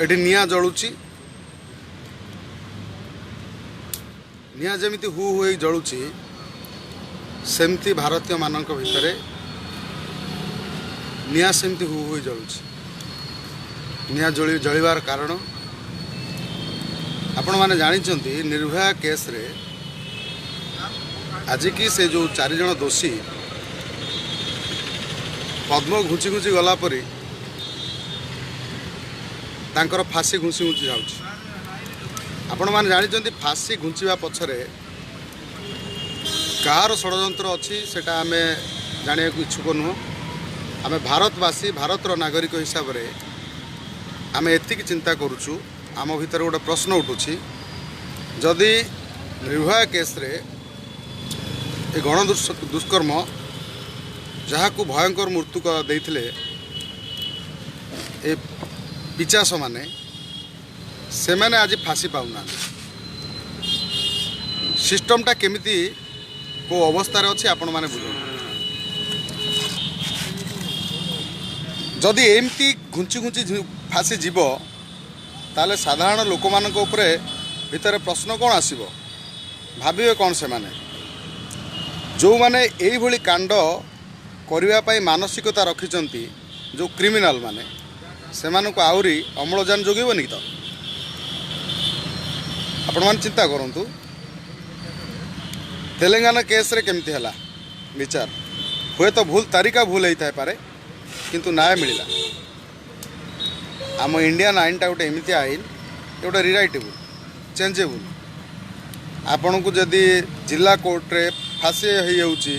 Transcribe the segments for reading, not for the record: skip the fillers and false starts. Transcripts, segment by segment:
Eighty निया जलुची निया जमिति who who जलुची सेमती भारतीय मानक भितर निया सेमती हु हु जलुची। निया जलिबार कारण आपण माने जानिचंती निर्भया केस रे आज की से जो 4 जन दोषी पद्म घुची घुची गला परी तांकर फांसी घुची घुची जाउची। आपण माने जानिचंती फांसी घुंचीबा पछरे कार षडयंत्र अच्छी सेटा आमे जानिया को इच्छुक नुह। आमे भारतवासी भारतर नागरिक हिसाब रे आमे एतिक चिंता करूछु। आम भीतर गोटे प्रश्न उठुछि जदि निर्भया केस रे ए गण दुष्कर्म जहाँ को भयंकर मृत्यु देइथिले ए पिचास माने से माने आज फांसी पाउना सिस्टमटा केमिति को अवस्था रे अछि आपण माने बुझो। जदि एमती घुंची घुंची फांसी जीव ताले साधारण लोक मानक उपरे भितर प्रश्न कौन आसीबो भाबिबे कौन से माने जो माने एई भली कांड करिवा पई मानसिकता रखिचंती जो क्रिमिनल माने से मानको आउरी अम्लजान जोगेबोनी तो आपण मान चिंता करंतु। तेलंगाना केस रे केमती हला विचार हुए तो भूल तारिका भूल होता है पारे किंतु न्याय मिलला। आम इंडियन आईनटा गोटे एमती आईन गोटे रिराइटेबल चेंजेबल आपण को जदि जिला कोर्ट रे फांसी हो जाउची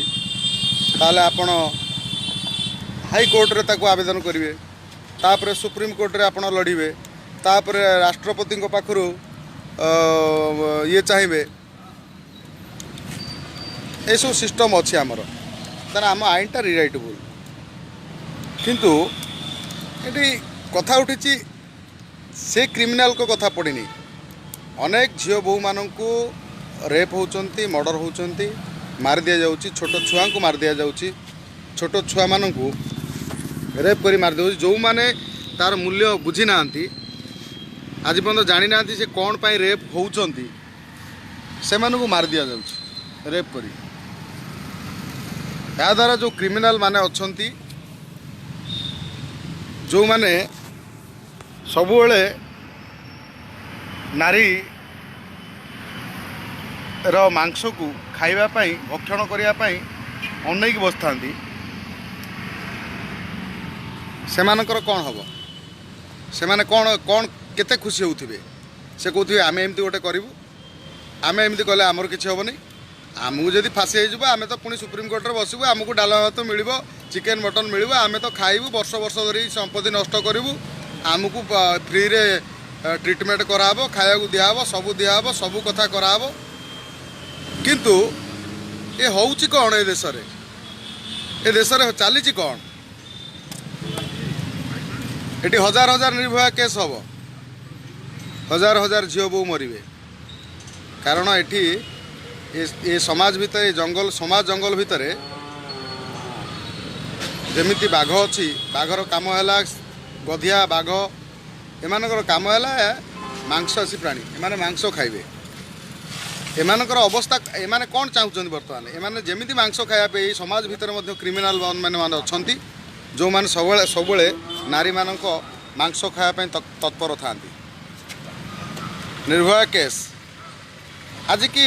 ताले आपण हाई कोर्ट रे ताको आवेदन करिवे तापर सुप्रीम कोर्ट रे आपण लड़िबे तापर राष्ट्रपति को पाखरु ये चाहिए ऐसो सिस्टम अच्छी आमर तार आम आईनटा रिराइटेबल किंतु ये कथा उठी से क्रिमिनाल को कथा पड़नी अनेक झील बहु मानू रेप होती मर्डर होती मार दि जाऊँगी छोट छुआ को मार दि जाऊँगी छोट छुआ मानू रेप कर मार दे जो मैंने तार मूल्य बुझी ना आज पर्यटन जानी ना से कौन पाई रेप होती से मार दि जाऊँगी रेप करी या द्वारा जो क्रिमिनाल माने अच्छी जो माने सबुबले नारी रो मांस को खाइबापी भक्षण करने अनेक बसता से मानकर कौन हम से माने कौन कौन केते खुशी होथिबे से कहते आम एमती गोटे करूँ आम एमती कले आमर किसी हेनी आमको जब फांसी हो आम तो पुणी सुप्रीम कोर्ट में बसबू आमको डालमा भात मिल चिकेन मटन मिल आम तो खाइबू वर्ष वर्ष धरी संपत्ति नष्ट करूँ आमको फ्री रे ट्रिटमेंट कराब खाया दिहब सबू दिहब सबू कथा कराब किंतु ये होउची कौन ए देश रे चली कौन ये हजार हजार निर्भया केस हम हजार हजार झील बो मरवे कारण ये समाज भितर ये जंगल समाज जंगल भितर जमिति बाघ अच्छी बाघर काम है गधिया बाघ एमानकर काम है मांसासी प्राणी एमाने मांस खाइबे एमानकर अवस्था एमाने कौन चाहूँ बर्तमान एमाने जमिति मांस खायापे समाज भितर मध्य क्रिमिनाल मैंने अच्छा जो मैंने सब नारी मानक मांस खायापे तत्पर था निर्भया केस आज की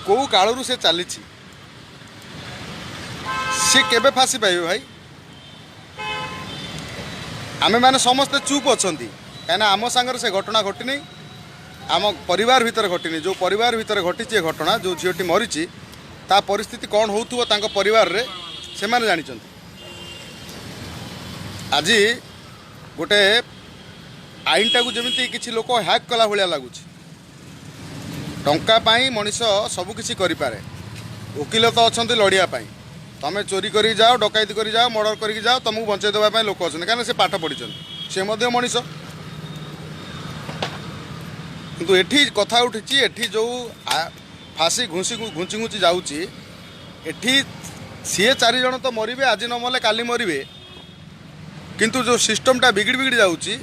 कौ कालू से चली सी केबे फांसी पाइबे भाई आमे माने समस्ते चुप अच्छा कहीं आम सांगर से घटना घटी नहीं आम परिवार भितर घटी जो परिवार भितर घटी घटना जो झीटी मरीची ता परिस्थिति कौन होउथुबो तांको परिवार रे से माने जानिचंती। आज गोटे आईनटा को जमी किसी लोक हैक कला भाया लगुच टंका पाई मनीष सबकिछि करें वकिल तो अच्छा लड़ाई तुम चोरी कर जाओ डकैती कर जाओ मर्डर कर जाओ तुमको बंचाई देवाई लोक अच्छा कहीं से पाठ पढ़ी से मनीष किंतु एठी कथा उठी एठी जो फांसी घुंची घुंची जाऊँगी एठी सी 4 जन तो मरबे आज न मरले काली मरबे किंतु जो सिस्टमटा बिगड़ जाऊँगी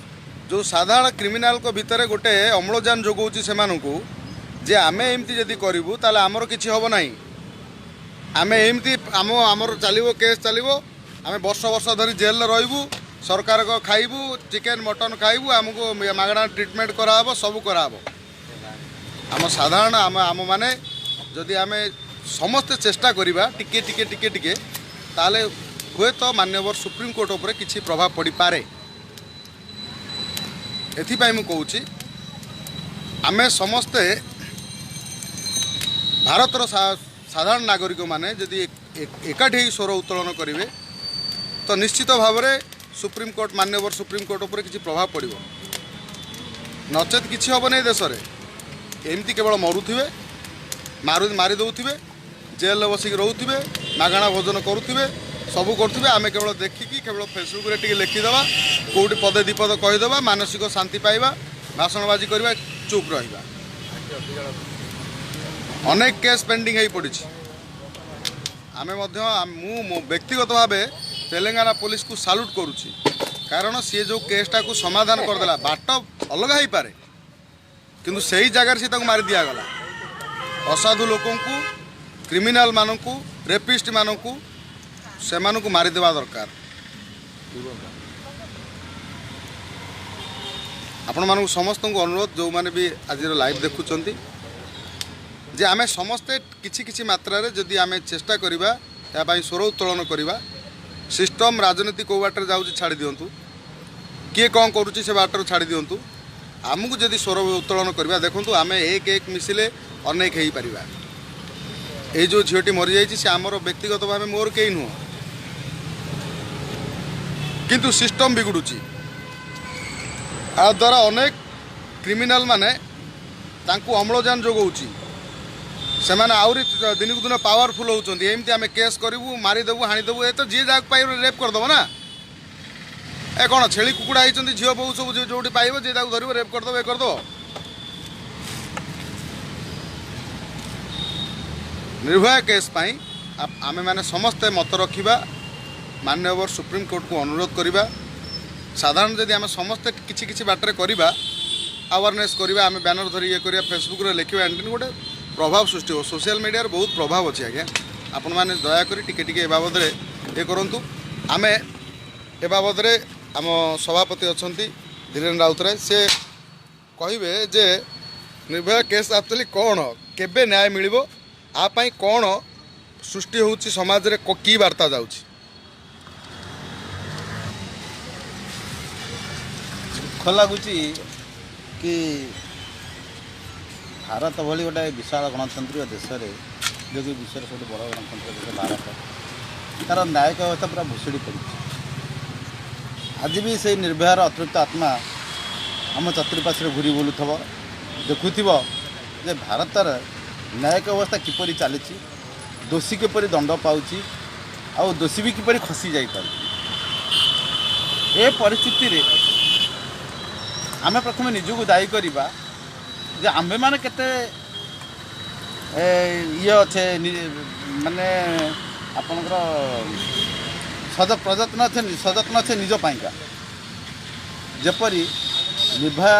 जो साधारण क्रिमिनाल को भितर गोटे अम्लजान जोगाऊँच से जे आमे एमती जदि करूँ ताले आमर किसी हम ना आम एमती आमर चलो केस चलो आम वर्ष वर्ष धरी जेल रही सरकार को खाइबू चिकेन मटन खाइबू आमको मागणा ट्रिटमेंट कराब सब कराब आम साधारण आम माने जदि आम समस्ते चेष्टा करिबा टिके टिके टिके टिके ताले हुए तो माननीय सुप्रीमकोर्ट उपर किसी प्रभाव पड़ पारे एथिपाई मु कहूँ आमे समस्ते भारतर साधारण नागरिक माने जदि एकाठी स्वर उत्तोलन करेंगे तो निश्चित भाव में सुप्रीमकोर्ट माननीय सुप्रीमकोर्ट उपर किसी प्रभाव पड़ो नचेत किसी हम नहीं देश में एमती केवल मरुवे मारी दौथे जेल बसिक रोथे मागणा भोजन करुवे सब करुवे आम केवल देखिकी केवल फेसबुक रे लिखिदेवा कौटी पदे दीपद कहीदेवा मानसिक शांति पाइबा भाषणबाजी करवा चुप रहा अनेक केस पेंडिंग हो पड़ी आम मु व्यक्तिगत भाव तेलंगाना पुलिस को साल्यूट करुच्ची कारण सी जो केसटा को समाधान करदेला बाट अलग हो पारे किंतु सही जगार सी मारी दिगला असाधु लोक क्रिमिनाल मानू रेपिस्ट मानू से मारिदेवा दरकार आपण मानू समस्त को अनुरोध जो मैंने भी आज लाइव देखुंट जे आमे समस्ते किछि किछि मात्रा रे जदि आमे चेष्टा करिबा या भाई स्वर उत्तोलन करिबा सिस्टम राजनीति को बाटर जाउछि छाड़ी दियंतु किए कौन करुच्ची से बाटर छाड़ी दियंतु आमको जदि स्वर उत्तोलन करिबा देखंतु आमे एक एक मिसिले अनेक हेई परिबा ए जो झीटी मरी जाइछि से आमर व्यक्तिगत भाव मोर केही नुह किंतु सिस्टम बिगुडुछि आ द्वारा अनेक क्रिमिनाल माने तांकु अम्लजान जोगाउछि से आहरी दिन को दिन पावरफुल होती एमती आम केस करूँ मारिदेबू हाणीदेबू ये तो जी जहाँ पाइब रेप करदेव ना ए कौन छेली कुकुड़ा होती झील बोऊ सब जो पाइब जी जहाँ धर रेप करदेव ये करदेव निर्भया केस आमे माने समस्ते मत रखा माननीय सुप्रीमकोर्ट को अनुरोध करवा साधारण जदि आम समस्ते किसी किसी बाटर करवा अवेयरनेस करवा आम बैनर धरी ये करवा फेसबुक लिखा एंड गोटे प्रभाव सृष्टि हो सोशल मीडिया बहुत प्रभाव अच्छे आज्ञा आपण मैंने दयाकोरी टिके टिके ए बाबद ये करूँ आम ए बाबद आम सभापति अच्छा धीरेन्द्र राउतराय से कहे जे निर्भया केस एक्चुअली कौन केबे न्याय मिल आपाई कौन सृष्टि होची समाज रे की वार्ता जाउची दुख लगुच कि भारत भली गोटे विशाल गणतंत्रीय देश में जो कि विश्व सब बड़ गणतंत्र देश भारत तार न्यायिक व्यवस्था पूरा भुशुड़ी पड़ी आज भी से निर्भयार अतृप्त आत्मा आम चतुर्पाश्वर घूरी बुलूब देखुव जे भारतर न्यायिक व्यवस्था किपरि चली दोषी किपरि दंड पाउची आउ दोषी भी किपरि खसी जाई ए परिस्थिति रे आमे प्रथम निजको दायी करवा जे आम्भे माने केते ये अच्छे माने आपणकर सजत्न अच्छे निज पाइका जेपरी निर्भया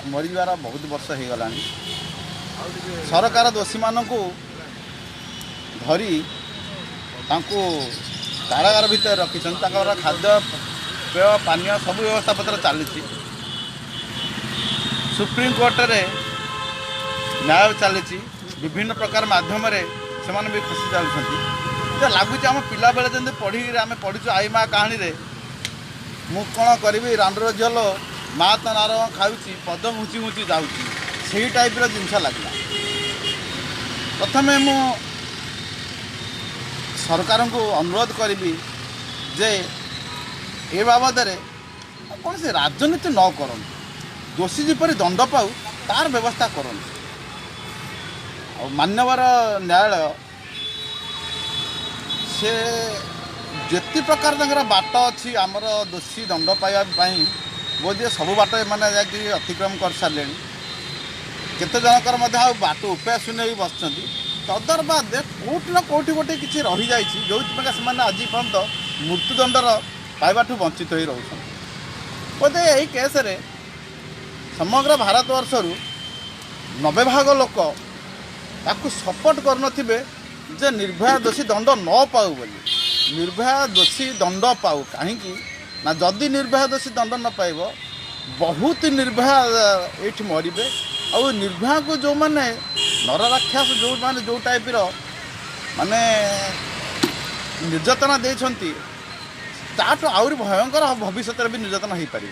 मरीबार बहुत वर्ष हो गला सरकार दोषी मानू धरी कारागार भितर रखी खाद्य पेय पानीय सब व्यवस्था पत्र चली सुप्रीमकोर्ट रे न्याय चली विभिन्न प्रकार माध्यम से भी खुशी चलुँच लगुच आम पिला बेले जमी पढ़ी आम पढ़ीचु आई माँ कहानी रे मु कौन करी रांडर झल माँ तो नार खाऊँ पद घुची घुची जाऊँगी टाइप जिनस लगला प्रथम मु सरकार को अनुरोध करी जे ए बाबद कौन से राजनीति न कर दोषी जपरी दंड पाऊ तार व्यवस्था कर मान्यवर न्यायालय से जिते प्रकार बाट अच्छी आमर दोषी दंड पाइबापी बोधे सब बाट मैंने जाकि अतिक्रम कर सारे केते जनकर बाट उपाय शून्य बस तदर्बाद कौटी ना कौटी गोटे किसी रही जाइए जो से आज पर्यंत मृत्युदंडर पाइबाठू वंचित हो रोच बोधे यही केस समग्र भारतवर्षरू 90 भाग लोक ताकू सपोर्ट करनथिबे जे निर्भया दोषी दंड न पाऊ बोली। निर्भया दोषी दंड पाऊ कहीं ना जदि निर्भया दोषी दंड न पाइब बहुत निर्भया ये मरबे। आ निर्भया को जो मैंने नर राक्षस जो माने जो टाइप माने निर्यातना देछंती ताठ आउरी भयंकर भविष्य भी निर्यातना हो पार।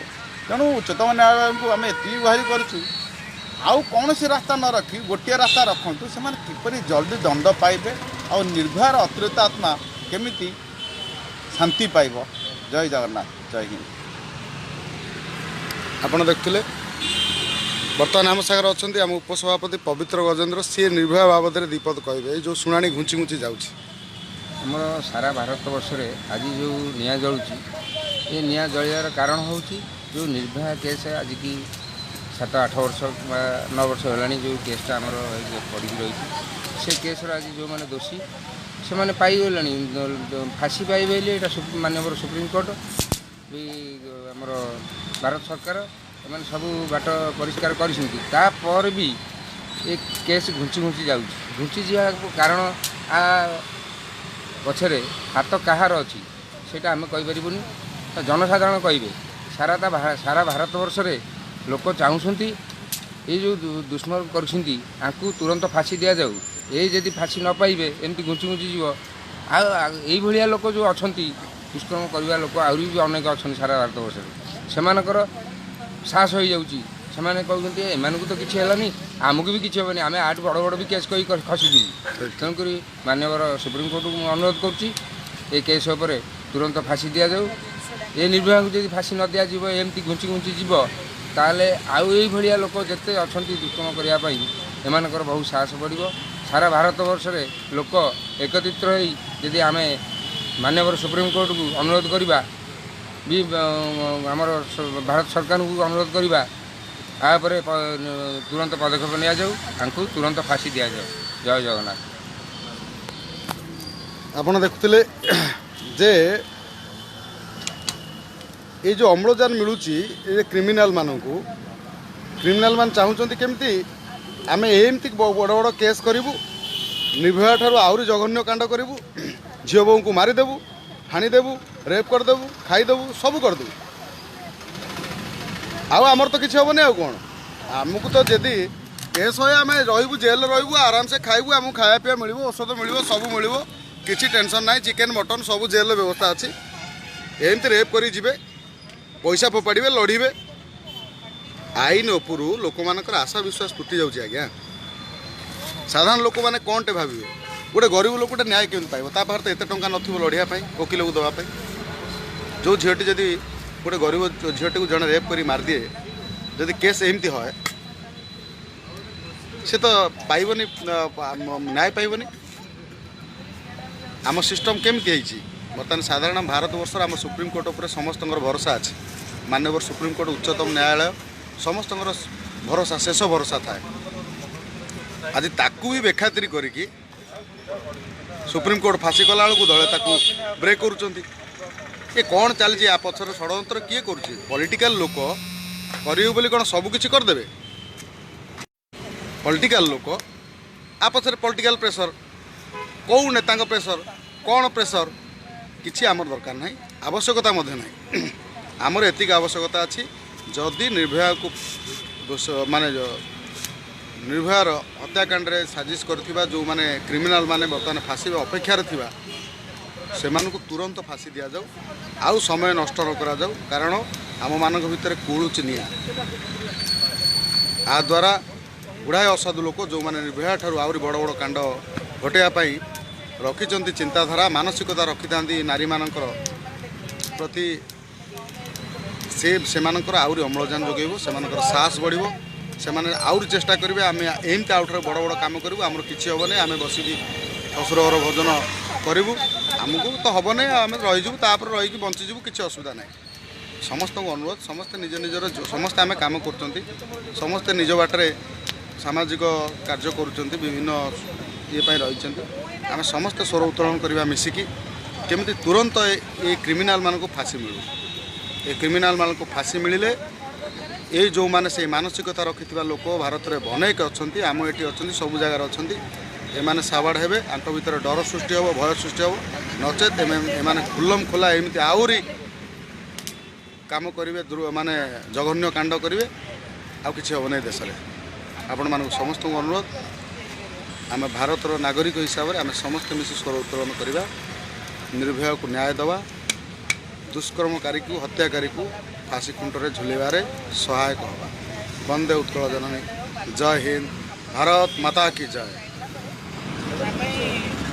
तेणु उच्चतम न्यायालय को आम एति गुहारि करूँ आउ कौन सी रास्ता न रखी गोटे रास्ता रखु से किपरि जल्दी दंड पाइबे और निर्भयार अतिरिक्त आत्मा केमिति शांति पाइब। जय जगन्नाथ, जय हिंद। ଆପଣ ଦେଖୁଥିଲେ ବର୍ତ୍ତମାନ ଆମ ସାଙ୍ଗରେ ଅଛନ୍ତି ଆମ ଉପସଭାପତି ପବିତ୍ର ଗଜେନ୍ଦ୍ର। ସିଏ ନିର୍ଭୟା ବାବଦରେ ଦୀପଦ କହିବେ। ଏଇ ଯେଉଁ ଶୁଣାଣି ଘୁଞ୍ଚି ଘୁଞ୍ଚି ଯାଉଛି ଆମର ସାରା ଭାରତ ବର୍ଷରେ ଆଜି ଯେଉଁ ନିଆଁ ଜଳୁଛି ଏ ନିଆଁ ଜଳିବାର କାରଣ ହେଉଛି ଯେଉଁ ନିର୍ଭୟା କେସ୍ ଆଜିକି 7-8 ବର୍ଷ ବା 9 ବର୍ଷ ହେଲାଣି ଯେଉଁ କେସ୍ଟା ଆମର ପଡ଼ିକି ରହିଛି ସେ କେସ୍ର ଆଜି ଯେଉଁମାନେ ଦୋଷୀ ସେମାନେ ପାଇଗଲେଣି ଫାଶୀ ପାଇବେ ବୋଲି ଏଇଟା ମାନ୍ୟବର ସୁପ୍ରିମକୋର୍ଟ ବି ଆମର ଭାରତ ସରକାର ଏମାନେ ସବୁ ବାଟ ପରିଷ୍କାର କରିଛନ୍ତି। ତାପରେ ବି ଏ କେସ୍ ଘୁଞ୍ଚି ଘୁଞ୍ଚି ଯାଉଛି। ଘୁଞ୍ଚି ଯିବାକୁ କାରଣ ପଛରେ ହାତ କାହାର ଅଛି ସେଇଟା ଆମେ କହିପାରିବୁନି, ଜନସାଧାରଣ କହିବେ। ସାରା ଭାରତବର୍ଷରେ ଲୋକ ଚାହୁଁଛନ୍ତି ଏଇ ଯେଉଁ ଦୁଷ୍କର୍ମ କରୁଛନ୍ତି ତାଙ୍କୁ ତୁରନ୍ତ ଫାଶୀ ଦିଆଯାଉ। ଏଇ ଯଦି ଫାଶୀ ନ ପାଇବେ ଏମିତି ଘୁଞ୍ଚି ଘୁଞ୍ଚି ଯିବ। ଆଉ ଏଇଭଳିଆ ଲୋକ ଯେଉଁ ଅଛନ୍ତି ଦୁଷ୍କର୍ମ କରିବା ଲୋକ ଆହୁରି ବି ଅନେକ ଅଛନ୍ତି ସାରା ଭାରତବର୍ଷରେ। ସେମାନଙ୍କର ସାହସ ହୋଇଯାଉଛି। ସେମାନେ କହୁଛନ୍ତି ଏମାନଙ୍କୁ ତ କିଛି ହେଲାନି ଆମକୁ ବି କିଛି ହେବନି, ଆମେ ଆଠୁ ବଡ଼ ବଡ଼ ବି କେସ୍ କହି ଖସିଯିବୁ। ତେଣୁକରି ମାନ୍ୟବର ସୁପ୍ରିମକୋର୍ଟକୁ ମୁଁ ଅନୁରୋଧ କରୁଛି ଏ କେସ୍ ଉପରେ ତୁରନ୍ତ ଫାଶୀ ଦିଆଯାଉ। ଏ ନିର୍ଭୟାଙ୍କୁ ଯଦି ଫାଶୀ ନ ଦିଆଯିବ ଏମିତି ଘୁଞ୍ଚି ଘୁଞ୍ଚି ଯିବ ତାହେଲେ ଆଉ ଏଇଭଳିଆ ଲୋକ ଯେତେ ଅଛନ୍ତି ଦୁଷ୍କର୍ମ କରିବା ପାଇଁ ଏମାନଙ୍କର ବହୁତ ସାହସ ବଢ଼ିବ। ସାରା ଭାରତବର୍ଷରେ ଲୋକ ଏକତ୍ରିତ ହୋଇ ଯଦି ଆମେ ମାନ୍ୟବର ସୁପ୍ରିମକୋର୍ଟକୁ ଅନୁରୋଧ କରିବା ବି ଆମର ଭାରତ ସରକାରଙ୍କୁ ଅନୁରୋଧ କରିବା ଆ ଉପରେ ତୁରନ୍ତ ପଦକ୍ଷେପ ନିଆଯାଉ, ତାଙ୍କୁ ତୁରନ୍ତ ଫାଶୀ ଦିଆଯାଉ। ଜୟ ଜଗନ୍ନାଥ। ଆପଣ ଦେଖୁଥିଲେ ଯେ ये जो अम्लजान मिलूची ये क्रिमिनाल मान चाहूँगी केमती आम एमती बड़ बड़ केस करूँ निर्भया ठारू आहरी जघन्य कांड करूँ झील बोऊ को मारिदेबू हाणीदेबू रेप करदेबू खाईदेबू सब करदेबू आमर तो किसी हेनी कौन आमको तो जदि केस हुए आम रही जेल रू आराम से खाइबू आमको खाया पीवा मिल औषध मिल सब मिल किसी टेंशन ना चिकेन मटन सब जेल व्यवस्था अच्छी एमती रेप कर पैसा फोपाड़े लड़े आईन उपरू लोक मान आशा विश्वास टूटी जाऊँगी। आज्ञा साधारण लोक मैंने कौन टे भावे गोटे गरीब लोकटे न्याय केमी पाइब ता पाखे तो एत टाँग नथिबो लड़ाई वकिल को देवाई जो झीटी जदि गोटे गरीब झीटी को जड़े रेप कर मारिदिए जदि केस एमती है से तो पाइबनी न्याय पाइबनी। आम सिस्टम केमती है बर्तमान साधारण भारतवर्ष आम सुप्रीमकोर्ट उपर समस्त भरोसा अच्छे माननीय सुप्रीमकोर्ट उच्चतम न्यायालय समस्त भरोसा शेष भरोसा थाए आज ताकू भी बेखातिरी करिकी सुप्रीमकोर्ट फाँसी कला बेलू दले ताकू ब्रेक करुँच ये कौन चलती आ पचर षड्यंत्र किए करुँच पॉलिटिकल लोक करियो बोली कौन सबकिछि करदेबे पॉलिटिकल लोक आ पचर पॉलिटिकल प्रेशर कौ नेता प्रेशर कौन प्रेशर किसी आमर दरकार ना आवश्यकता ना आमर एतिक आवश्यकता अच्छी जदि निर्भया को माने निर्भयार हत्याकांड रे साजिश करथिबा जो माने क्रिमिनाल माने बर्तमान फाँसी अपेक्षार थिबा सेमानकु तुरंत फाँसी दिया जाऊ आउ समय नष्ट न करा जाऊ कारण आम मानक भितर कुळुची निया आ द्वारा गुड़ाए असाधु लोक जो माने निर्भया ठारू आउरी बड़ बड़ कांड घटेया पाई रखिचंती चिंताधारा मानसिकता रखि थांती नारी मानकर प्रति से मानकर आउरी अम्लजान जोगेब से साहस बढ़िबो से आउरी चेष्टा करेंगे आम एमती आउठार बड़ बड़ काम करूँ आमर किसी हेनी आम बसिक शशुर घर भोजन करूँ आमको तो हेनी आम रहीजु तापर रही बंचीजु किसी असुविधा ना समस्त अनुरोध समस्ते निज निजर समस्ते आम कम कर समस्ते निज बाटे सामाजिक कार्य करुँच विभिन्न ये रही आम समस्ते स्वर उत्तोलन करवा मिसिकी केमिति तुरंत ये क्रिमिनाल मान को फाँसी मिलू ये क्रिमिनाल मान को फाँसी मिले ये जो माने से मानसिकता रखिथिबा लोक भारत में अनेक अच्छी आम ये अच्छी सब जगार अच्छी एमाने साबाड़ हेबे आंक भितर डर सृष्टि हम भय सृष्टि हम नचेत एमाने खुल्लम खोला एमती आहरी काम करेंगे माने जघन्य कांड करेंगे आउ किसी हम नहीं देश में आपण मानक समस्त अनुरोध आम भारतर नागरिक हिसाब से आम समस्त मिसी स्वर उत्तोलन करवा निर्भय को न्याय दवा दुष्कर्मकारी को हत्याकारी को फाँसी खुंटे झुलवार सहायक हवा। वंदे उत्कल जननी। जय हिंद। भारत माता की जय।